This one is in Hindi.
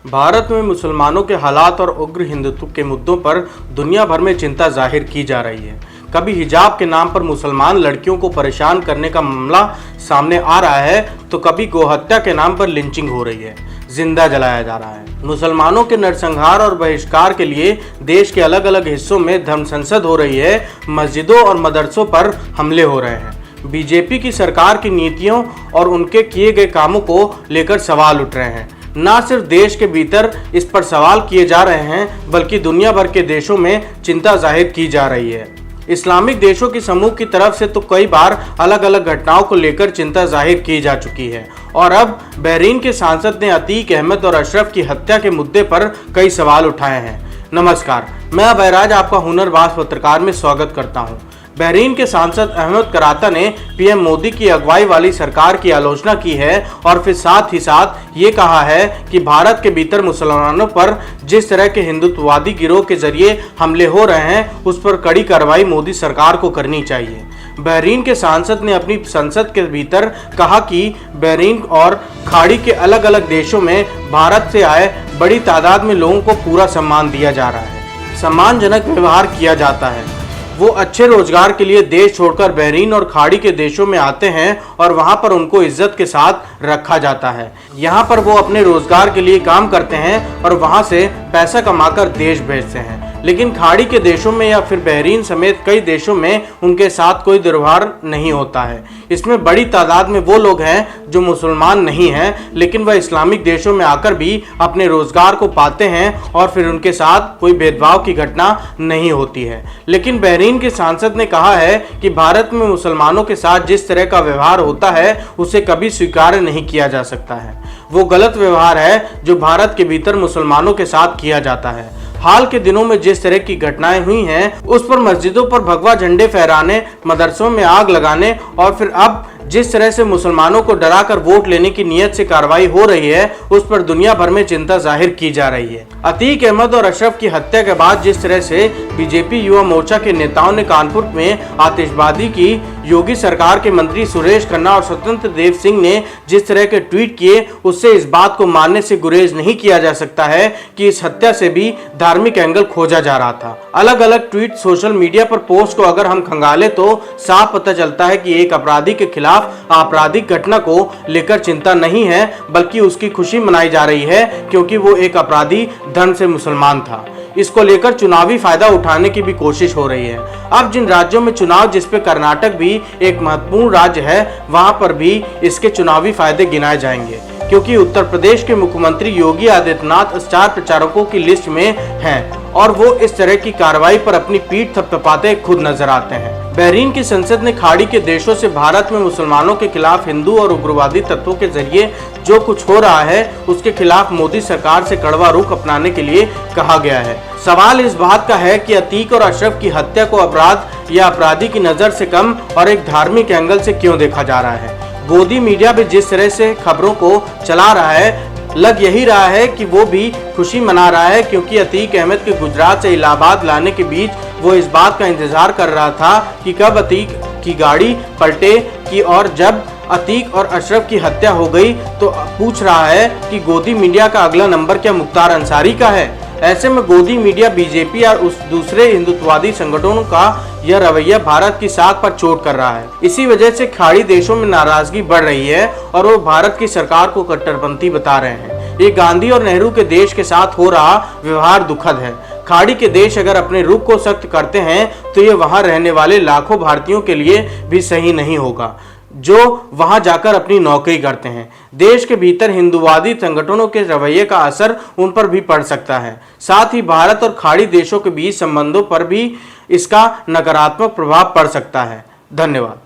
भारत में मुसलमानों के हालात और उग्र हिंदुत्व के मुद्दों पर दुनिया भर में चिंता जाहिर की जा रही है। कभी हिजाब के नाम पर मुसलमान लड़कियों को परेशान करने का मामला सामने आ रहा है, तो कभी गोहत्या के नाम पर लिंचिंग हो रही है, जिंदा जलाया जा रहा है। मुसलमानों के नरसंहार और बहिष्कार के लिए देश के अलग अलग हिस्सों में धर्म संसद हो रही है, मस्जिदों और मदरसों पर हमले हो रहे हैं। बीजेपी की सरकार की नीतियों और उनके किए गए कामों को लेकर सवाल उठ रहे हैं। न सिर्फ देश के भीतर इस पर सवाल किए जा रहे हैं, बल्कि दुनिया भर के देशों में चिंता जाहिर की जा रही है। इस्लामिक देशों की समूह की तरफ से तो कई बार अलग अलग घटनाओं को लेकर चिंता जाहिर की जा चुकी है, और अब बहरीन के सांसद ने अतीक अहमद और अशरफ की हत्या के मुद्दे पर कई सवाल उठाए हैं। नमस्कार, मैं अबैराज आपका हुनरबाज पत्रकार में स्वागत करता हूं। बहरीन के सांसद अहमद कराता ने पीएम मोदी की अगुवाई वाली सरकार की आलोचना की है, और फिर साथ ही साथ ये कहा है कि भारत के भीतर मुसलमानों पर जिस तरह के हिंदुत्ववादी गिरोह के जरिए हमले हो रहे हैं, उस पर कड़ी कार्रवाई मोदी सरकार को करनी चाहिए। बहरीन के सांसद ने अपनी संसद के भीतर कहा कि बहरीन और खाड़ी के अलग अलग देशों में भारत से आए बड़ी तादाद में लोगों को पूरा सम्मान दिया जा रहा है, सम्मानजनक व्यवहार किया जाता है। वो अच्छे रोजगार के लिए देश छोड़कर बहरीन और खाड़ी के देशों में आते हैं और वहाँ पर उनको इज्जत के साथ रखा जाता है। यहाँ पर वो अपने रोजगार के लिए काम करते हैं और वहाँ से पैसा कमाकर देश भेजते हैं। लेकिन खाड़ी के देशों में या फिर बहरीन समेत कई देशों में उनके साथ कोई दुर्व्यवहार नहीं होता है। इसमें बड़ी तादाद में वो लोग हैं जो मुसलमान नहीं हैं, लेकिन वह इस्लामिक देशों में आकर भी अपने रोजगार को पाते हैं और फिर उनके साथ कोई भेदभाव की घटना नहीं होती है। लेकिन बहरीन के सांसद ने कहा है कि भारत में मुसलमानों के साथ जिस तरह का व्यवहार होता है, उसे कभी स्वीकार नहीं किया जा सकता है। वो गलत व्यवहार है जो भारत के भीतर मुसलमानों के साथ किया जाता है। हाल के दिनों में जिस तरह की घटनाएं हुई हैं, उस पर मस्जिदों पर भगवा झंडे फहराने, मदरसों में आग लगाने और फिर अब जिस तरह से मुसलमानों को डराकर वोट लेने की नीयत से कार्रवाई हो रही है, उस पर दुनिया भर में चिंता जाहिर की जा रही है। अतीक अहमद और अशरफ की हत्या के बाद जिस तरह से बीजेपी युवा मोर्चा के नेताओं ने कानपुर में आतिशबाजी की, योगी सरकार के मंत्री सुरेश खन्ना और स्वतंत्र देव सिंह ने जिस तरह के ट्वीट किए, उससे इस बात को मानने से गुरेज नहीं किया जा सकता है कि इस हत्या से भी धार्मिक एंगल खोजा जा रहा था। अलग अलग ट्वीट, सोशल मीडिया पर पोस्ट को अगर हम खंगाले तो साफ पता चलता है कि एक अपराधी के खिलाफ आपराधिक घटना को लेकर चिंता नहीं है, बल्कि उसकी खुशी मनाई जा रही है क्योंकि वो एक अपराधी धर्म से मुसलमान था। इसको लेकर चुनावी फायदा उठाने की भी कोशिश हो रही है। अब जिन राज्यों में चुनाव, जिसपे कर्नाटक भी एक महत्वपूर्ण राज्य है, वहां पर भी इसके चुनावी फायदे गिनाए जाएंगे, क्योंकि उत्तर प्रदेश के मुख्यमंत्री योगी आदित्यनाथ स्टार प्रचारकों की लिस्ट में हैं और वो इस तरह की कार्रवाई पर अपनी पीठ थपथपाते खुद नजर आते हैं। बहरीन की संसद ने खाड़ी के देशों से भारत में मुसलमानों के खिलाफ हिंदू और उग्रवादी तत्वों के जरिए जो कुछ हो रहा है, उसके खिलाफ मोदी सरकार से कड़वा रुख अपनाने के लिए कहा गया है। सवाल इस बात का है कि अतीक और अशरफ की हत्या को अपराध या अपराधी की नजर से कम और एक धार्मिक एंगल से क्यों देखा जा रहा है। गोदी मीडिया भी जिस तरह से खबरों को चला रहा है, लग यही रहा है कि वो भी खुशी मना रहा है, क्योंकि अतीक अहमद के गुजरात से इलाहाबाद लाने के बीच वो इस बात का इंतजार कर रहा था कि कब अतीक की गाड़ी पलटे की, और जब अतीक और अशरफ की हत्या हो गई तो पूछ रहा है कि गोदी मीडिया का अगला नंबर क्या मुख्तार अंसारी का है। ऐसे में गोदी मीडिया, बीजेपी और उस दूसरे हिंदुत्ववादी संगठनों का यह रवैया भारत की साख पर चोट कर रहा है। इसी वजह से खाड़ी देशों में नाराजगी बढ़ रही है और वो भारत की सरकार को कट्टरपंथी बता रहे हैं। ये गांधी और नेहरू के देश के साथ हो रहा व्यवहार दुखद है। खाड़ी के देश अगर अपने रुख को सख्त करते हैं तो ये वहां रहने वाले लाखों भारतीयों के लिए भी सही नहीं होगा, जो वहां जाकर अपनी नौकरी करते हैं। देश के भीतर हिंदूवादी संगठनों के रवैये का असर उन पर भी पड़ सकता है। साथ ही भारत और खाड़ी देशों के बीच संबंधों पर भी इसका नकारात्मक प्रभाव पड़ सकता है। धन्यवाद।